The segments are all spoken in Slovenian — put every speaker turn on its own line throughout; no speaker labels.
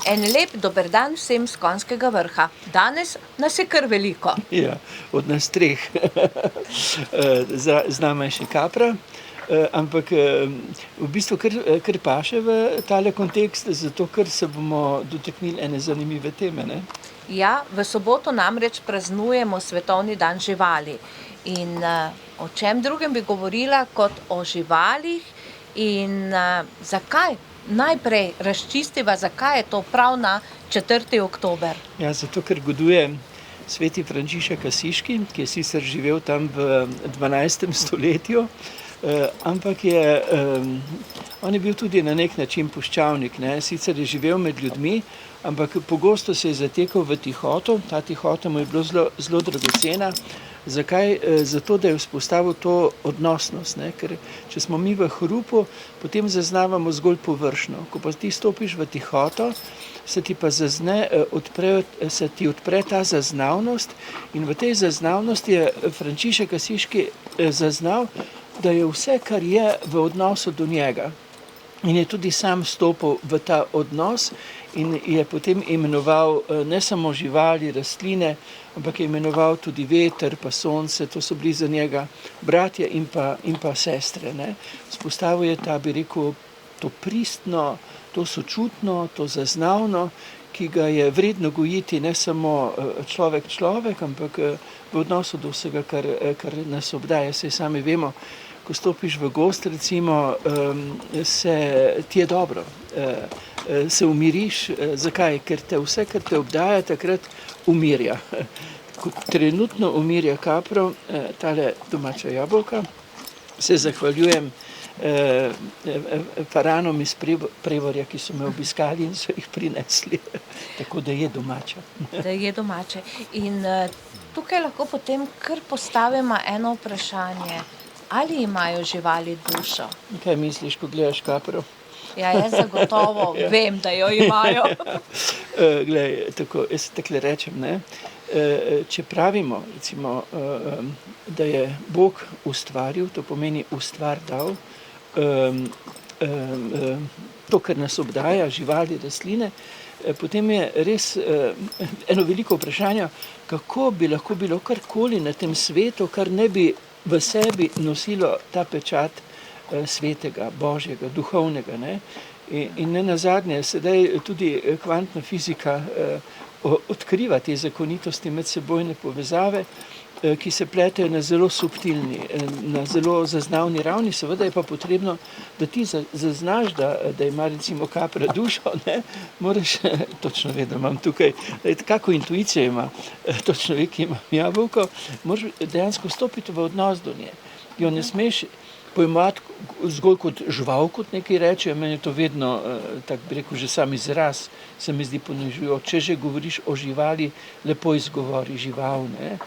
En lep dober dan vsem s Konjskega vrha. Danes nas je kar veliko.
Ja, od nas treh. Z nami je še Kapra, ampak v bistvu kar paše v tale kontekst, zato ker se bomo dotaknili ene zanimive teme, ne?
Ja, v soboto namreč praznujemo Svetovni dan živali. In o čem drugem bi govorila kot o živalih in zakaj? Najprej razčistiva, zakaj je to prav na 4. oktober.
Ja, zato ker goduje sveti Frančišek Asiški, ki je sicer živel tam v 12. stoletju, ampak on je bil tudi na nek način puščavnik, ne? Sicer je živel med ljudmi, ampak pogosto se je zatekal v tihoto, ta tihota mu je bilo zelo dragocena. Zakaj? Zato, da je vzpostavil to odnosnost, ne? Ker če smo mi v hrupu, potem zaznavamo zgolj površno. Ko pa ti stopiš v tihoto, se ti pa odpre ta zaznavnost in v tej zaznavnosti je Frančišek Asiški zaznal, da je vse, kar je v odnosu do njega. In je tudi sam stopil v ta odnos in je potem imenoval ne samo živali, rastline, ampak je imenoval tudi veter, pa sonce, to so bili za njega bratje in pa sestre, ne. Vzpostavil je ta, bi rekel, to pristno, to sočutno, to zaznavno, ki ga je vredno gojiti ne samo človek, ampak v odnosu do vsega, kar nas obdaja. Saj sami vemo, ko stopiš v gozd, recimo, ti je dobro, se umiriš. Zakaj? Ker te vse, kar te obdaja, takrat umirja. Ko trenutno umirja Kapro, tale domača jabolka, se zahvaljujem faranom iz Prevorja, ki so me obiskali in so jih prinesli. Tako da je domača.
Da je domače. In tukaj lahko potem kar postavimo eno vprašanje. Ali imajo živali dušo?
Kaj misliš, ko gledaš Kapro?
Ja, jaz zagotovo vem, da jo imajo.
Glej, tako, jaz takole rečem, ne. Če pravimo, recimo, da je Bog ustvaril, to pomeni ustvar dal, to, kar nas obdaja, živali, rastline, potem je res eno veliko vprašanje, kako bi lahko bilo karkoli na tem svetu, kar ne bi v sebi nosilo ta pečat svetega, božjega, duhovnega, ne. In nenazadnje, sedaj tudi kvantna fizika odkriva te zakonitosti medsebojne povezave, ki se pletejo na zelo subtilni, na zelo zaznavni ravni. Seveda je pa potrebno, da ti zaznaš, da ima recimo Kapra dušo, ne, moraš točno vedeti, da imam tukaj, kako intuicija ima, točno ve, ki imam jabolko, moraš dejansko stopiti v odnos do nje. Jo ne smeš pojmovati zgolj kot žival, kot nekaj reče, meni je to vedno, tako bi rekel, že sam izraz se mi zdi ponižujoč. Če že govoriš o živali, lepo izgovori žival, ne,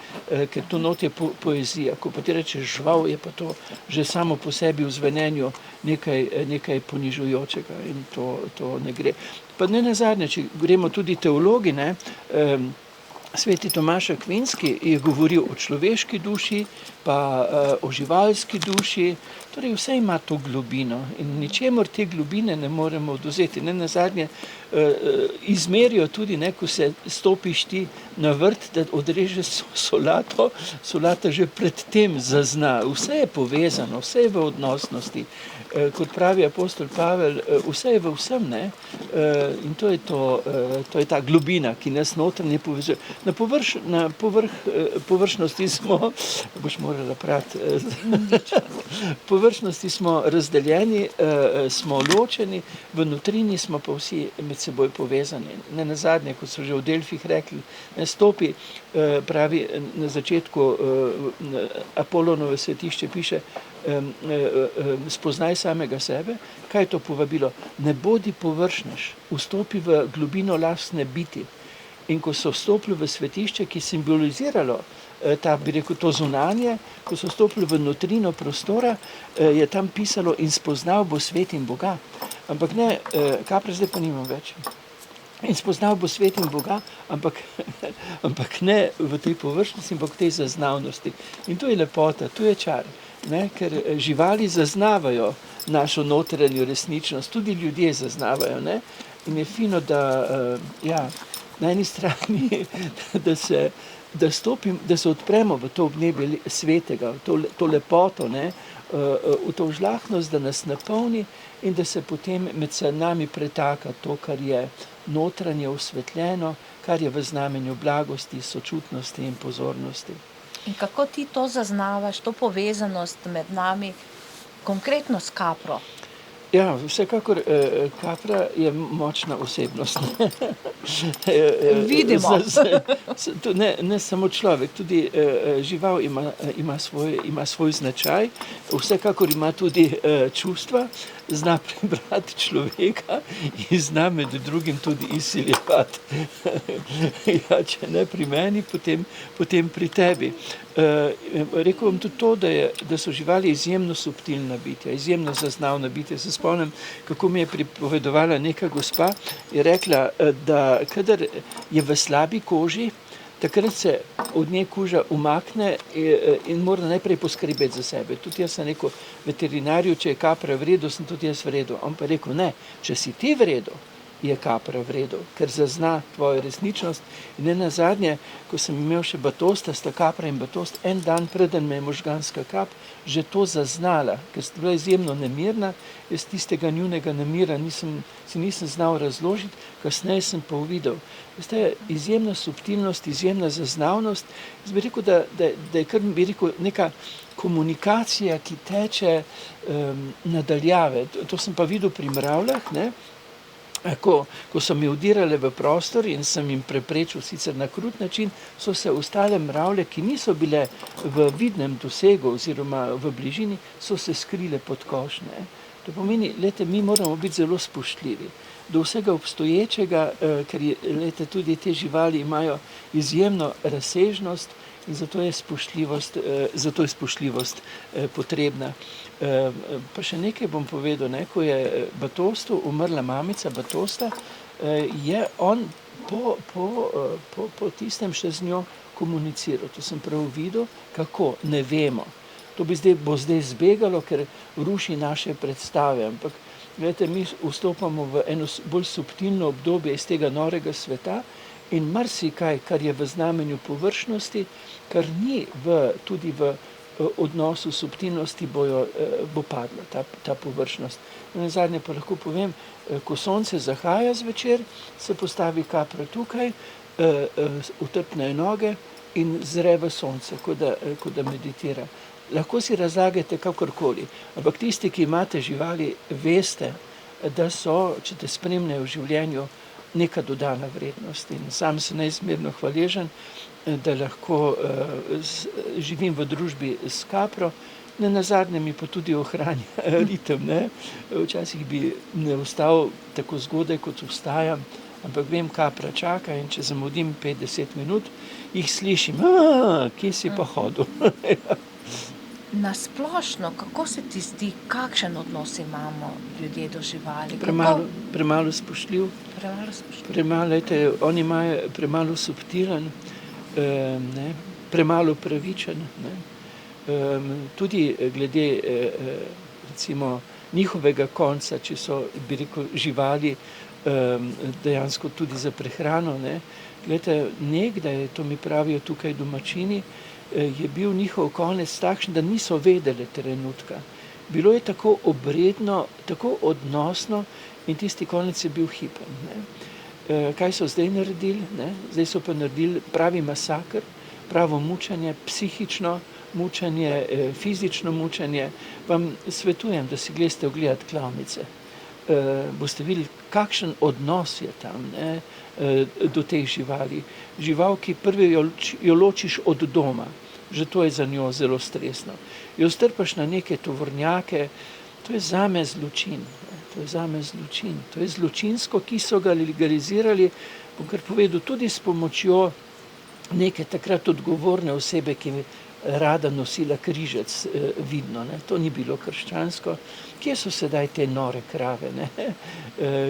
ker to not je poezija. Ko pa ti rečeš žival, je pa to že samo po sebi v zvenenju nekaj ponižujočega in to ne gre. Pa nenazadnje, če gremo tudi teologi, ne, sveti Tomaž Akvinski je govoril o človeški duši, pa o živalski duši, torej vse ima to globino in ničemur te globine ne moremo odvzeti. Nenazadnje izmerijo tudi, ne, ko se stopiš ti na vrt, da odrežeš solato, solata že pred tem zazna. Vse je povezano, vse je v odnosnosti. Kot pravi apostol Pavel, vse je v vsem, ne? In to je ta globina, ki nas notranje povezuje. Na površnosti smo, boš morala prati, površnosti smo razdeljeni, smo ločeni, v notrini smo pa vsi med seboj povezani. Nenazadnje, kot so že v Delfih rekli, ne stopi, pravi na začetku Apolonove svetišče piše, spoznaj samega sebe. Kaj je to povabilo? Ne bodi površnež, vstopi v globino lastne biti. In ko so vstopili v svetišče, ki simboliziralo ta, bi rekel, to zunanje, ko so vstopili v notrino prostora, je tam pisalo in spoznal bo svet in Boga. Ampak ne, Kapra zdaj pa nimam več. In spoznal bo svet in Boga, ampak ne v tej površnosti, ampak v tej zaznavnosti. In to je lepota, to je čar. Ne, ker živali zaznavajo našo notranjo resničnost, tudi ljudje zaznavajo, ne. in je fino, da na eni strani, da se odpremo v to obnebje svetega, v to lepoto, ne, v to žlahtnost, da nas napolni in da se potem med nami pretaka to, kar je notranje osvetljeno, kar je v znamenju blagosti, sočutnosti in pozornosti.
In kako ti to zaznavaš, to povezanost med nami, konkretno s kapro?
Ja, vsekakor kapra je močna osebnost.
Vidimo.
Ne samo človek, tudi žival ima svoj značaj, vsekakor ima tudi čustva, zna prebrati človeka in zna med drugim tudi izsiljevati. Ja, če ne pri meni, potem pri tebi. Rekel bom tudi to, da so živali izjemno subtilna bitja, izjemno zaznavna bitja. Se spomnim, kako mi je pripovedovala neka gospa, je rekla, da kadar je v slabi koži, takrat se od nje koža umakne in mora najprej poskrbeti za sebe. Tudi jaz sem rekel veterinarju, če je kapra v redu, sem tudi jaz v redu. On pa je rekel, ne, če si ti v redu, je kapra v redu, ker zazna tvojo resničnost. In nenazadnje, ko sem imel še batosta, sta kapra in batost, en dan preden me je možganska kap že to zaznala, ker sta bila izjemno nemirna. Jaz tistega njunega nemira si nisem znal razložiti, kasneje sem pa uvidel. Veste, izjemna subtilnost, izjemna zaznavnost. Jaz bi rekel, da je kar neka komunikacija, ki teče nadaljave. To sem pa videl pri mravljah, ne? Ko so mi vdirale v prostor in sem jim preprečil sicer na krut način, so se ostale mravlje, ki niso bile v vidnem dosegu oziroma v bližini, so se skrile pod koš. Ne? To pomeni, mi moramo biti zelo spoštljivi do vsega obstoječega, ker tudi te živali imajo izjemno razsežnost in zato je spoštljivost potrebna. Pa še nekaj bom povedal, ne, ko je Batostu umrla mamica Batosta, je on po tistem še z njo komuniciral. To sem prav videl, kako, ne vemo. To bo zdaj zbegalo, ker ruši naše predstave, ampak gledajte, mi vstopamo v eno bolj subtilno obdobje iz tega norega sveta in marsikaj, kar je v znamenju površnosti, kar ni tudi v odnosu subtilnosti, bo padla ta površnost. Nazadnje pa lahko povem, ko sonce zahaja zvečer, se postavi kapra tukaj, utrpnejo noge in zre v sonce, kot da meditira. Lahko si razlagate kakorkoli, ampak tisti, ki imate živali, veste, da so, če te spremljajo v življenju, neka dodana vrednost. In sam sem neizmerno hvaležen, da lahko živim v družbi s kapro, nenazadnje mi pa tudi ohranja ritem. Ne? Včasih bi ne vstal tako zgodaj, kot vstajam, ampak vem, kapra čaka in če zamudim 5-10 minut, jih slišim, kje si pa hodil.
Nasplošno, kako se ti zdi, kakšen odnos imamo ljudje do živali?
Premalo spoštljiv. Oni imajo premalo subtilen, premalo pravičen. Ne? Tudi glede recimo njihovega konca, če so, bi rekel, živali dejansko tudi za prehrano. Ne? Glede, nekdaj, to mi pravijo tukaj domačini, je bil njihov konec takšen, da niso vedeli trenutka. Bilo je tako obredno, tako odnosno in tisti konec je bil hipen. Ne? Kaj so zdaj naredili? Ne? Zdaj so pa naredili pravi masakr, pravo mučenje, psihično mučenje, fizično mučenje. Vam svetujem, da si greste ogledati klavnice. Boste videli, kakšen odnos je tam, ne? Do teh živali. Žival, ki prvi jo ločiš od doma, že to je za njo zelo stresno. Jo strpaš na neke tovornjake, to je zame zločin. To je zločinsko, ki so ga legalizirali, bom kar povedal, tudi s pomočjo neke takrat odgovorne osebe, ki je rada nosila križec vidno. Ne? To ni bilo krščansko. Kje so sedaj te nore krave, ne?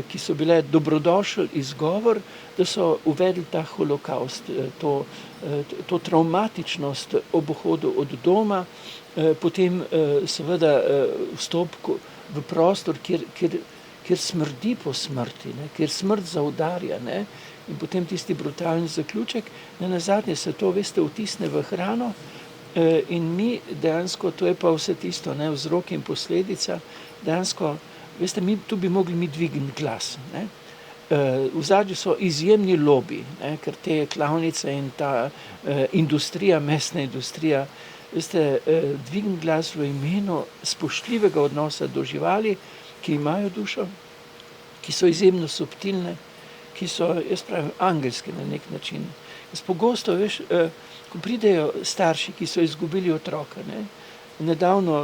Ki so bile dobrodošel izgovor, da so uvedli ta holokaust, to traumatičnost ob uhodu od doma, potem seveda vstop v prostor, kjer smrdi po smrti, ne, kjer smrt zaudarja, ne, in potem tisti brutalni zaključek, nenazadnje se to, veste, vtisne v hrano, in mi dejansko, to je pa vse tisto, ne, vzrok in posledica, dejansko, veste, tu bi mogli mi dvigniti glas, ne. V ozadju so izjemni lobi, ne, ker te klavnice in ta industrija, mesna industrija, veste, dvigniti glas v imenu spoštljivega odnosa do živali, ki imajo dušo, ki so izjemno subtilne, ki so, jaz pravim, angelske na nek način. Jaz pogosto, veš, ko pridejo starši, ki so izgubili otroka, ne, nedavno,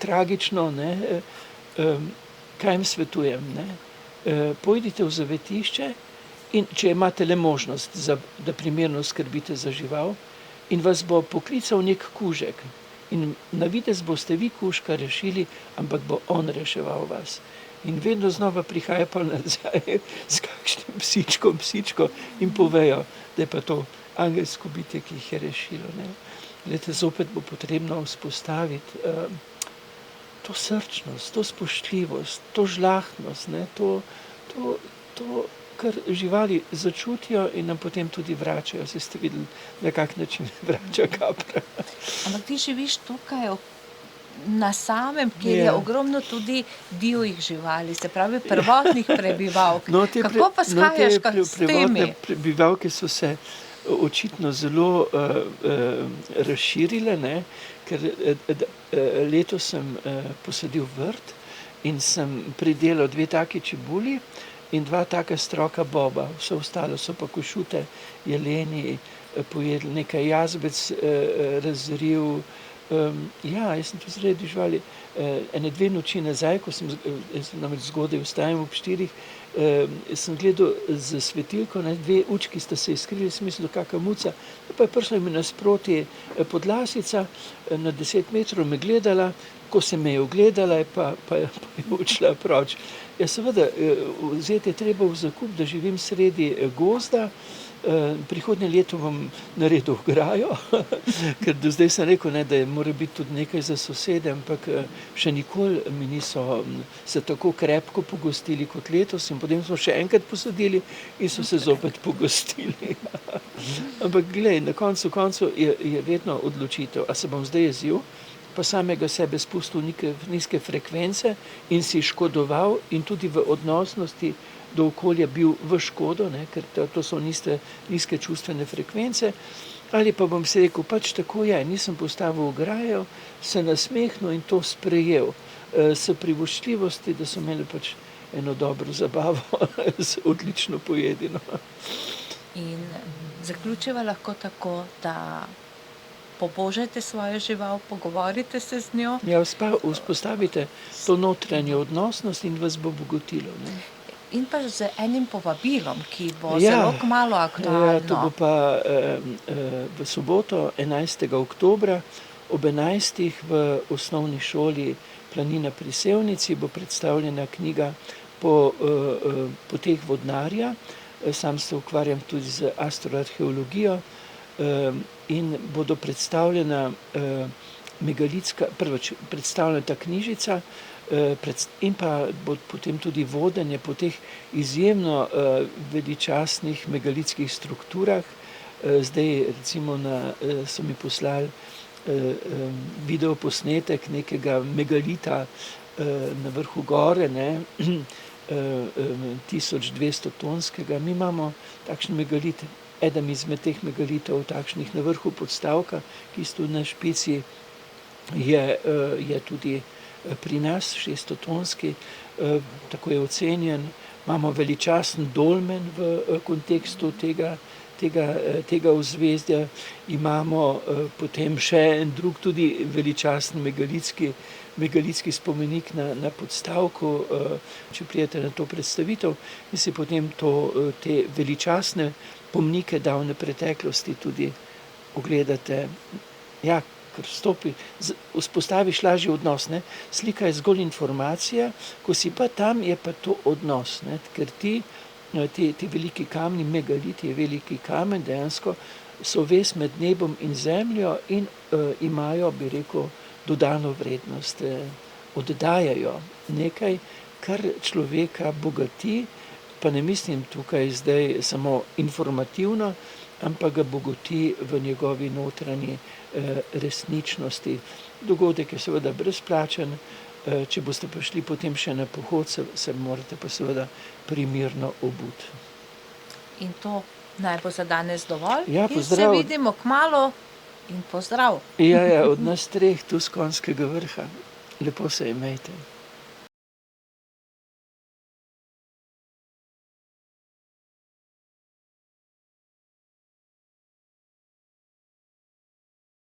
tragično, ne, kaj jim svetujem, ne, pojdite v zavetišče in če imate le možnost, da primerno skrbite za žival, in vas bo poklical nek kužek. In na videz boste vi kužka rešili, ampak bo on reševal vas. In vedno znova prihaja pa nazaj s kakšnim psičko in povejo, da je pa to angelsko bitje, ki jih je rešilo. Ne. Glede, zopet bo potrebno vzpostaviti to srčnost, to spoštljivost, to žlahtnost, ne, to, kar živali začutijo in nam potem tudi vračajo. Saj ste videli, na kak način vrača kapra.
Ampak ti živiš tukaj na samem, kjer je ogromno tudi divjih živali, se pravi prvotnih prebivalk. Kako pa shajaš s temi?
Prvotne prebivalke so se očitno zelo razširile, ne, ker letos sem posadil vrt in sem pridelal 2 taki čebuli in 2 taka stroka boba. Vse ostalo so pa košute, jeleni, pojedli nekaj jazbec, razril. Ja, jaz sem tu sredi živali. 1-2 noči nazaj, ko sem namreč zgodaj vstajam ob 4, sem gledal z svetilko, 2 učki sta se iskrili, sem mislil, kakva muca. Pa je prišla mi nasproti podlasica, na 10 metrov me gledala, ko se me je ogledala, pa je odšla proč. Ja, seveda, vzeti je treba v zakup, da živim sredi gozda. Prihodnje leto bom naredil ograjo, ker do zdaj sem rekel, ne, da mora biti tudi nekaj za sosede, ampak še nikoli mi niso se tako krepko pogostili kot letos in potem smo še enkrat posadili in so se zopet pogostili. Ampak glej, na koncu je vedno odločitev, a se bom zdaj jezil, pa samega sebe spustil v nizke frekvence in si škodoval in tudi v odnosnosti do okolja bil v škodo, ne, ker to so nizke čustvene frekvence, ali pa bom si rekel, pač tako je, nisem postavil ograjo, se nasmehnil in to sprejel s privoščljivosti, da so imeli pač eno dobro zabavo z odlično pojedino.
In zaključiva lahko tako, da pobožajte svojo žival, pogovorite se z njo.
Ja, vzpostavite to notranjo odnosnost in vas bo bogotilo, ne.
In pa z enim povabilom, ki bo zelo kmalu aktualno.
Ja, to bo pa v soboto, 11. oktobra, ob 11. v osnovni šoli Planina pri Sevnici bo predstavljena knjiga Poteh vodnarja. Sam se ukvarjam tudi z astroarheologijo in bodo predstavljena prvič predstavljena ta knjižica, in pa bo potem tudi vodenje po teh izjemno veličastnih megalitskih strukturah. Zdaj recimo so mi poslali videoposnetek nekega megalita na vrhu gore, ne, 1200 tonskega. Mi imamo takšen megalit, eden izmed teh megalitov, takšnih na vrhu podstavka, ki sto na špici je tudi pri nas 600-tonski, tako je ocenjen. Imamo veličasten dolmen v kontekstu tega ozvezdja. Imamo potem še en drug tudi veličasten megalitski spomenik na podstavku, če prijete na to predstavitev, in si potem te veličastne pomnike davne preteklosti tudi ogledate. Ja, ker vzpostaviš lažji odnos, ne. Slika je zgolj informacija, ko si pa tam, je pa to odnos, ne, ker ti veliki kamni, megalit je veliki kamen, dejansko so vez med nebom in zemljo in imajo, bi rekel, dodano vrednost, oddajajo nekaj, kar človeka bogati, pa ne mislim tukaj zdaj samo informativno, ampak ga bogati v njegovi notranji resničnosti. Dogodek je seveda brezplačen, če boste prišli potem še na pohod, se morate pa seveda primerno obuti.
In to naj bo za danes dovolj.
Ja,
in
pozdrav.
se vidimo kmalu in pozdrav.
Ja, od nas treh tu s Konjskega vrha. Lepo se imejte.